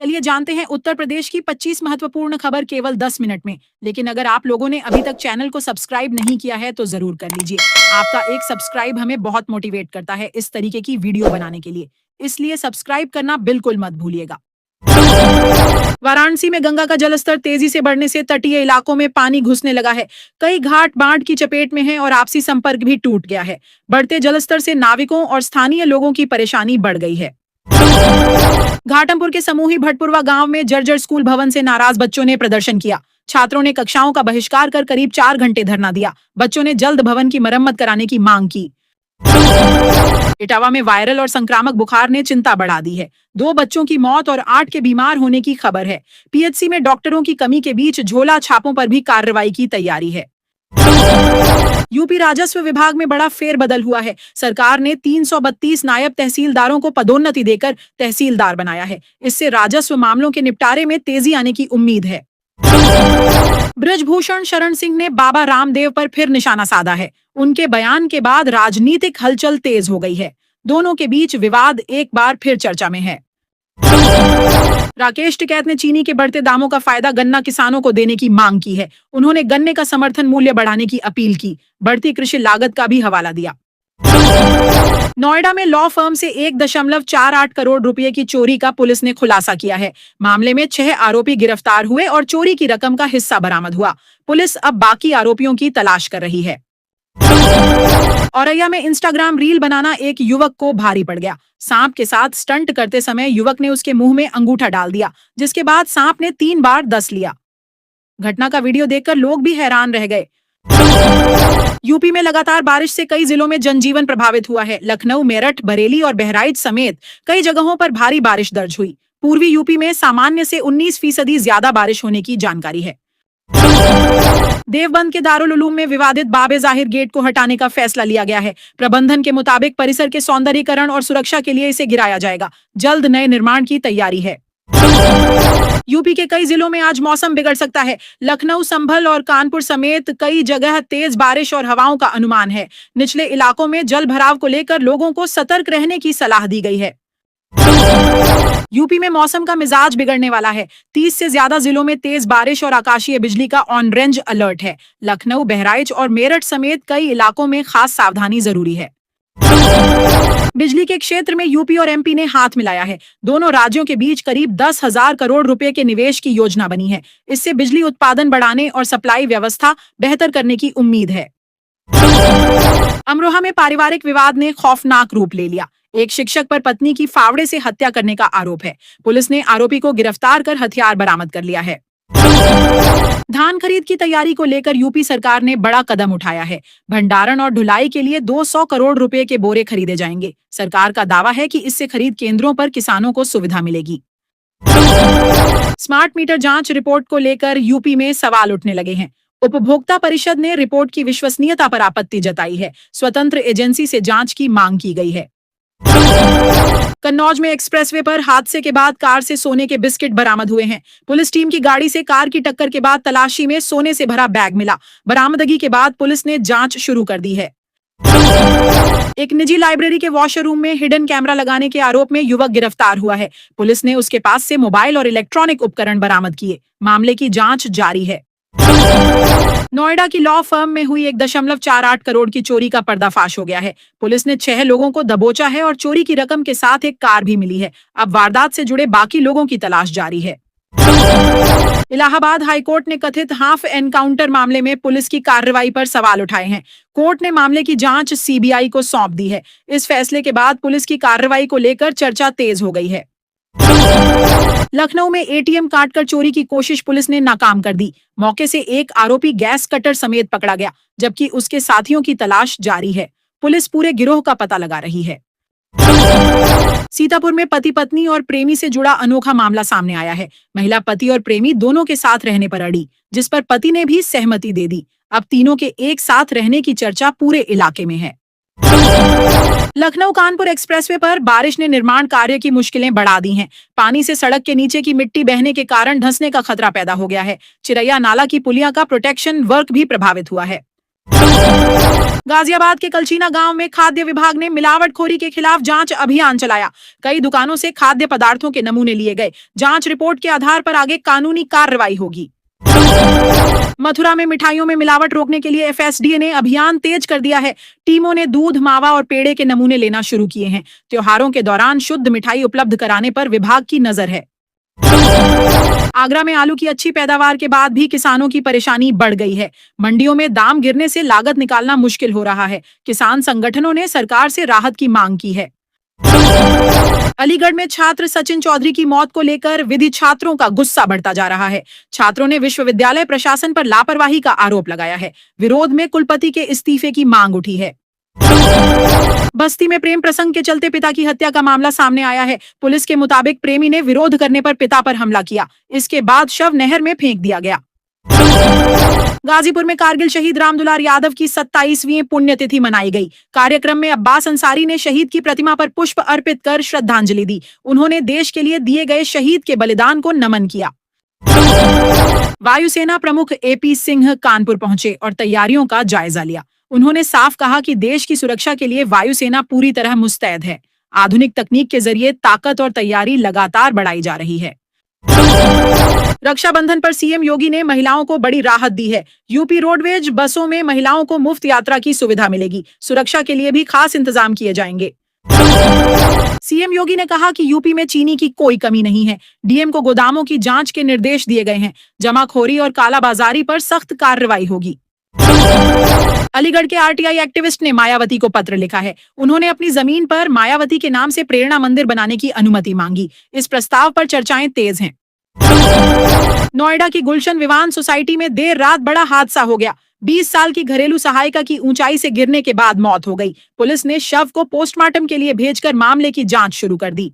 चलिए जानते हैं उत्तर प्रदेश की 25 महत्वपूर्ण खबर केवल 10 मिनट में। लेकिन अगर आप लोगों ने अभी तक चैनल को सब्सक्राइब नहीं किया है तो जरूर कर लीजिए। आपका एक सब्सक्राइब हमें बहुत मोटिवेट करता है इस तरीके की वीडियो बनाने के लिए, इसलिए सब्सक्राइब करना बिल्कुल मत भूलिएगा। वाराणसी में गंगा का जलस्तर तेजी से बढ़ने से तटीय इलाकों में पानी घुसने लगा है। कई घाट बाढ़ की चपेट में हैं और आपसी संपर्क भी टूट गया है। बढ़ते जलस्तर से नाविकों और स्थानीय लोगों की परेशानी बढ़ गई है। घाटमपुर के समूही भटपुरवा गांव में जर्जर स्कूल भवन से नाराज बच्चों ने प्रदर्शन किया। छात्रों ने कक्षाओं का बहिष्कार कर करीब 4 घंटे धरना दिया। बच्चों ने जल्द भवन की मरम्मत कराने की मांग की। इटावा में वायरल और संक्रामक बुखार ने चिंता बढ़ा दी है। 2 बच्चों की मौत और 8 के बीमार होने की खबर है। पीएचसी में डॉक्टरों की कमी के बीच झोला छापों पर भी कार्रवाई की तैयारी है। यूपी राजस्व विभाग में बड़ा फेरबदल हुआ है। सरकार ने 332 नायब तहसीलदारों को पदोन्नति देकर तहसीलदार बनाया है। इससे राजस्व मामलों के निपटारे में तेजी आने की उम्मीद है। ब्रजभूषण शरण सिंह ने बाबा रामदेव पर फिर निशाना साधा है। उनके बयान के बाद राजनीतिक हलचल तेज हो गई है। दोनों के बीच विवाद एक बार फिर चर्चा में है। राकेश टिकैत ने चीनी के बढ़ते दामों का फायदा गन्ना किसानों को देने की मांग की है। उन्होंने गन्ने का समर्थन मूल्य बढ़ाने की अपील की। बढ़ती कृषि लागत का भी हवाला दिया। नोएडा में लॉ फर्म से 1.48 करोड़ रुपए की चोरी का पुलिस ने खुलासा किया है। मामले में 6 आरोपी गिरफ्तार हुए और चोरी की रकम का हिस्सा बरामद हुआ। पुलिस अब बाकी आरोपियों की तलाश कर रही है। औरैया में इंस्टाग्राम रील बनाना एक युवक को भारी पड़ गया। सांप के साथ स्टंट करते समय युवक ने उसके मुंह में अंगूठा डाल दिया, जिसके बाद सांप ने 3 बार डस लिया। घटना का वीडियो देखकर लोग भी हैरान रह गए। यूपी में लगातार बारिश से कई जिलों में जनजीवन प्रभावित हुआ है। लखनऊ, मेरठ, बरेली और बहराइच समेत कई जगहों पर भारी बारिश दर्ज हुई। पूर्वी यूपी में सामान्य से 19% ज्यादा बारिश होने की जानकारी है। देवबंद के दारुल उलूम में विवादित बाबे जाहिर गेट को हटाने का फैसला लिया गया है। प्रबंधन के मुताबिक परिसर के सौंदर्यीकरण और सुरक्षा के लिए इसे गिराया जाएगा। जल्द नए निर्माण की तैयारी है। यूपी के कई जिलों में आज मौसम बिगड़ सकता है। लखनऊ, संभल और कानपुर समेत कई जगह तेज बारिश और हवाओं का अनुमान है। निचले इलाकों में जल भराव को लेकर लोगों को सतर्क रहने की सलाह दी गई है। यूपी में मौसम का मिजाज बिगड़ने वाला है। 30 से ज्यादा जिलों में तेज बारिश और आकाशीय बिजली का ऑरेंज अलर्ट है। लखनऊ, बहराइच और मेरठ समेत कई इलाकों में खास सावधानी जरूरी है। बिजली के क्षेत्र में यूपी और एमपी ने हाथ मिलाया है। दोनों राज्यों के बीच करीब 10,000 करोड़ रुपए के निवेश की योजना बनी है। इससे बिजली उत्पादन बढ़ाने और सप्लाई व्यवस्था बेहतर करने की उम्मीद है। अमरोहा में पारिवारिक विवाद ने खौफनाक रूप ले लिया। एक शिक्षक पर पत्नी की फावड़े से हत्या करने का आरोप है। पुलिस ने आरोपी को गिरफ्तार कर हथियार बरामद कर लिया है। धान खरीद की तैयारी को लेकर यूपी सरकार ने बड़ा कदम उठाया है। भंडारण और ढुलाई के लिए 200 करोड़ रुपए के बोरे खरीदे जाएंगे। सरकार का दावा है कि इससे खरीद केंद्रों पर किसानों को सुविधा मिलेगी। स्मार्ट मीटर जांच रिपोर्ट को लेकर यूपी में सवाल उठने लगे हैं। उपभोक्ता परिषद ने रिपोर्ट की विश्वसनीयता पर आपत्ति जताई है। स्वतंत्र एजेंसी से जांच की मांग की गई है। कन्नौज में एक्सप्रेसवे पर हादसे के बाद कार से सोने के बिस्किट बरामद हुए हैं। पुलिस टीम की गाड़ी से कार की टक्कर के बाद तलाशी में सोने से भरा बैग मिला। बरामदगी के बाद पुलिस ने जांच शुरू कर दी है। एक निजी लाइब्रेरी के वॉशर रूम में हिडन कैमरा लगाने के आरोप में युवक गिरफ्तार हुआ है। पुलिस ने उसके पास से मोबाइल और इलेक्ट्रॉनिक उपकरण बरामद किए। मामले की जांच जारी है। नोएडा की लॉ फर्म में हुई 1.48 करोड़ की चोरी का पर्दाफाश हो गया है। पुलिस ने 6 लोगों को दबोचा है और चोरी की रकम के साथ एक कार भी मिली है। अब वारदात से जुड़े बाकी लोगों की तलाश जारी है। इलाहाबाद हाईकोर्ट ने कथित हाफ एनकाउंटर मामले में पुलिस की कार्रवाई पर सवाल उठाए हैं। कोर्ट ने मामले की जांच सीबीआई को सौंप दी है। इस फैसले के बाद पुलिस की कार्रवाई को लेकर चर्चा तेज हो गई है। लखनऊ में एटीएम काटकर चोरी की कोशिश पुलिस ने नाकाम कर दी। मौके से एक आरोपी गैस कटर समेत पकड़ा गया, जबकि उसके साथियों की तलाश जारी है। पुलिस पूरे गिरोह का पता लगा रही है। सीतापुर में पति पत्नी और प्रेमी से जुड़ा अनोखा मामला सामने आया है। महिला पति और प्रेमी दोनों के साथ रहने पर अड़ी, जिस पर पति ने भी सहमति दे दी। अब तीनों के एक साथ रहने की चर्चा पूरे इलाके में है। लखनऊ कानपुर एक्सप्रेसवे पर बारिश ने निर्माण कार्य की मुश्किलें बढ़ा दी हैं। पानी से सड़क के नीचे की मिट्टी बहने के कारण धंसने का खतरा पैदा हो गया है। चिरैया नाला की पुलिया का प्रोटेक्शन वर्क भी प्रभावित हुआ है। गाजियाबाद के कलचीना गांव में खाद्य विभाग ने मिलावटखोरी के खिलाफ जांच अभियान चलाया। कई दुकानों से खाद्य पदार्थों के नमूने लिए गए। जांच रिपोर्ट के आधार पर आगे कानूनी कार्रवाई होगी। मथुरा में मिठाइयों में मिलावट रोकने के लिए एफएसडीए ने अभियान तेज कर दिया है। टीमों ने दूध, मावा और पेड़े के नमूने लेना शुरू किए हैं। त्योहारों के दौरान शुद्ध मिठाई उपलब्ध कराने पर विभाग की नजर है। आगरा में आलू की अच्छी पैदावार के बाद भी किसानों की परेशानी बढ़ गई है। मंडियों में दाम गिरने से लागत निकालना मुश्किल हो रहा है। किसान संगठनों ने सरकार से राहत की मांग की है। अलीगढ़ में छात्र सचिन चौधरी की मौत को लेकर विधि छात्रों का गुस्सा बढ़ता जा रहा है। छात्रों ने विश्वविद्यालय प्रशासन पर लापरवाही का आरोप लगाया है। विरोध में कुलपति के इस्तीफे की मांग उठी है। बस्ती में प्रेम प्रसंग के चलते पिता की हत्या का मामला सामने आया है। पुलिस के मुताबिक प्रेमी ने विरोध करने पर पिता पर हमला किया। इसके बाद शव नहर में फेंक दिया गया। गाजीपुर में कारगिल शहीद रामदुलार यादव की 27वीं पुण्यतिथि मनाई गई। कार्यक्रम में अब्बास अंसारी ने शहीद की प्रतिमा पर पुष्प अर्पित कर श्रद्धांजलि दी। उन्होंने देश के लिए दिए गए शहीद के बलिदान को नमन किया। वायुसेना प्रमुख एपी सिंह कानपुर पहुंचे और तैयारियों का जायजा लिया। उन्होंने साफ कहा कि देश की सुरक्षा के लिए वायुसेना पूरी तरह मुस्तैद है। आधुनिक तकनीक के जरिए ताकत और तैयारी लगातार बढ़ाई जा रही है। रक्षाबंधन पर सीएम योगी ने महिलाओं को बड़ी राहत दी है। यूपी रोडवेज बसों में महिलाओं को मुफ्त यात्रा की सुविधा मिलेगी। सुरक्षा के लिए भी खास इंतजाम किए जाएंगे। सीएम योगी ने कहा कि यूपी में चीनी की कोई कमी नहीं है। डीएम को गोदामों की जांच के निर्देश दिए गए हैं। जमाखोरी और कालाबाजारी पर सख्त कार्रवाई होगी। अलीगढ़ के आरटीआई एक्टिविस्ट ने मायावती को पत्र लिखा है। उन्होंने अपनी जमीन पर मायावती के नाम से प्रेरणा मंदिर बनाने की अनुमति मांगी। इस प्रस्ताव पर चर्चाएं तेज हैं। नोएडा की गुलशन विवान सोसाइटी में देर रात बड़ा हादसा हो गया। 20 साल की घरेलू सहायिका की ऊंचाई से गिरने के बाद मौत हो गई। पुलिस ने शव को पोस्टमार्टम के लिए भेजकर मामले की जांच शुरू कर दी।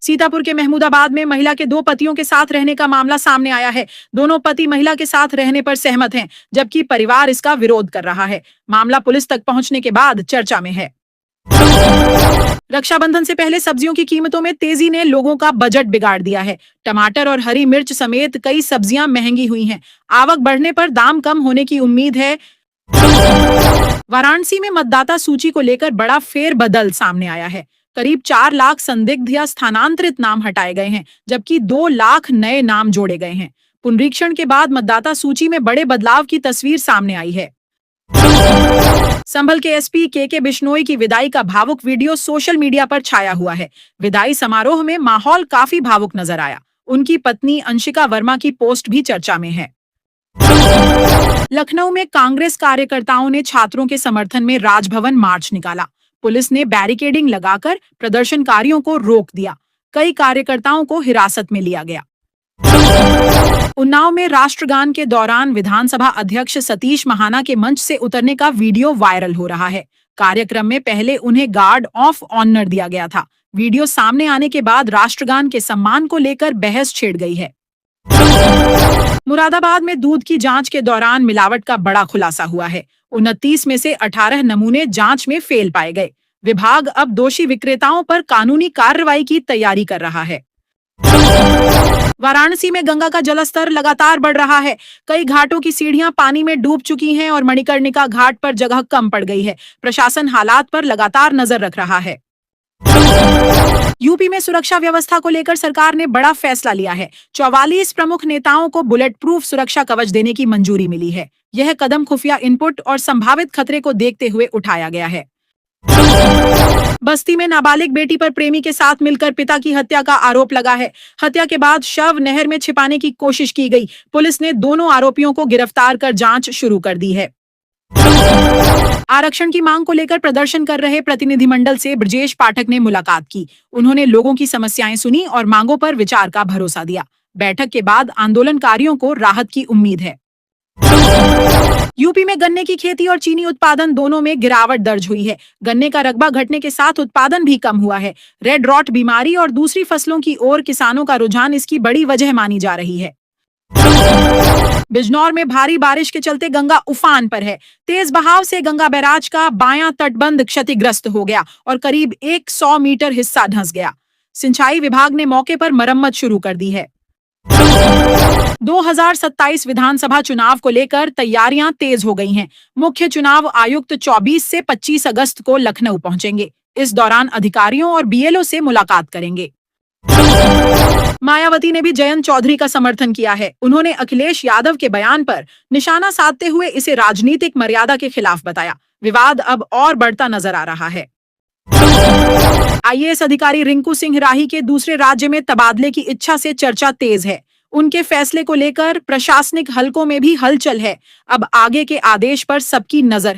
सीतापुर के महमूदाबाद में महिला के 2 पतियों के साथ रहने का मामला सामने आया है। दोनों पति महिला के साथ रहने पर सहमत हैं, जबकि परिवार इसका विरोध कर रहा है। मामला पुलिस तक पहुंचने के बाद चर्चा में है। रक्षाबंधन से पहले सब्जियों की कीमतों में तेजी ने लोगों का बजट बिगाड़ दिया है। टमाटर और हरी मिर्च समेत कई सब्जियां महंगी हुई हैं। आवक बढ़ने पर दाम कम होने की उम्मीद है। वाराणसी में मतदाता सूची को लेकर बड़ा फेरबदल सामने आया है। करीब 4 लाख संदिग्ध या स्थानांतरित नाम हटाए गए हैं, जबकि 2 लाख नए नाम जोड़े गए हैं। पुनरीक्षण के बाद मतदाता सूची में बड़े बदलाव की तस्वीर सामने आई है। संभल के एसपी के बिश्नोई की विदाई का भावुक वीडियो सोशल मीडिया पर छाया हुआ है। विदाई समारोह में माहौल काफी भावुक नजर आया। उनकी पत्नी अंशिका वर्मा की पोस्ट भी चर्चा में है। लखनऊ में कांग्रेस कार्यकर्ताओं ने छात्रों के समर्थन में राजभवन मार्च निकाला। पुलिस ने बैरिकेडिंग लगाकर प्रदर्शनकारियों को रोक दिया। कई कार्यकर्ताओं को हिरासत में लिया गया। उन्नाव में राष्ट्रगान के दौरान विधानसभा अध्यक्ष सतीश महाना के मंच से उतरने का वीडियो वायरल हो रहा है। कार्यक्रम में पहले उन्हें गार्ड ऑफ ऑनर दिया गया था। वीडियो सामने आने के बाद राष्ट्रगान के सम्मान को लेकर बहस छिड़ गई है। मुरादाबाद में दूध की जांच के दौरान मिलावट का बड़ा खुलासा हुआ है। 29 में से 18 नमूने जांच में फेल पाए गए। विभाग अब दोषी विक्रेताओं पर कानूनी कार्रवाई की तैयारी कर रहा है। वाराणसी में गंगा का जलस्तर लगातार बढ़ रहा है। कई घाटों की सीढ़ियां पानी में डूब चुकी हैं और मणिकर्णिका घाट पर जगह कम पड़ गई है। प्रशासन हालात पर लगातार नजर रख रहा है। यूपी में सुरक्षा व्यवस्था को लेकर सरकार ने बड़ा फैसला लिया है। 44 प्रमुख नेताओं को बुलेट प्रूफ सुरक्षा कवच देने की मंजूरी मिली है। यह कदम खुफिया इनपुट और संभावित खतरे को देखते हुए उठाया गया है। बस्ती में नाबालिग बेटी पर प्रेमी के साथ मिलकर पिता की हत्या का आरोप लगा है। हत्या के बाद शव नहर में छिपाने की कोशिश की गई। पुलिस ने दोनों आरोपियों को गिरफ्तार कर जांच शुरू कर दी है। आरक्षण की मांग को लेकर प्रदर्शन कर रहे प्रतिनिधिमंडल से ब्रजेश पाठक ने मुलाकात की। उन्होंने लोगों की समस्याएं सुनी और मांगों पर विचार का भरोसा दिया। बैठक के बाद आंदोलनकारियों को राहत की उम्मीद है। यूपी में गन्ने की खेती और चीनी उत्पादन दोनों में गिरावट दर्ज हुई है। गन्ने का रकबा घटने के साथ उत्पादन भी कम हुआ है। रेड रॉट बीमारी और दूसरी फसलों की ओर किसानों का रुझान इसकी बड़ी वजह मानी जा रही है। बिजनौर में भारी बारिश के चलते गंगा उफान पर है। तेज बहाव से गंगा बैराज का बायां तटबंध क्षतिग्रस्त हो गया और करीब 100 मीटर हिस्सा धंस गया। सिंचाई विभाग ने मौके पर मरम्मत शुरू कर दी है। 2027 विधानसभा चुनाव को लेकर तैयारियां तेज हो गई हैं। मुख्य चुनाव आयुक्त 24 से 25 अगस्त को लखनऊ पहुंचेंगे। इस दौरान अधिकारियों और बीएलओ से मुलाकात करेंगे। मायावती ने भी जयंत चौधरी का समर्थन किया है। उन्होंने अखिलेश यादव के बयान पर निशाना साधते हुए इसे राजनीतिक मर्यादा के खिलाफ बताया। विवाद अब और बढ़ता नजर आ रहा है। आईएएस अधिकारी रिंकू सिंह राही के दूसरे राज्य में तबादले की इच्छा से चर्चा तेज है। उनके फैसले को लेकर प्रशासनिक हलकों में भी हलचल है। अब आगे के आदेश पर सबकी नजर है।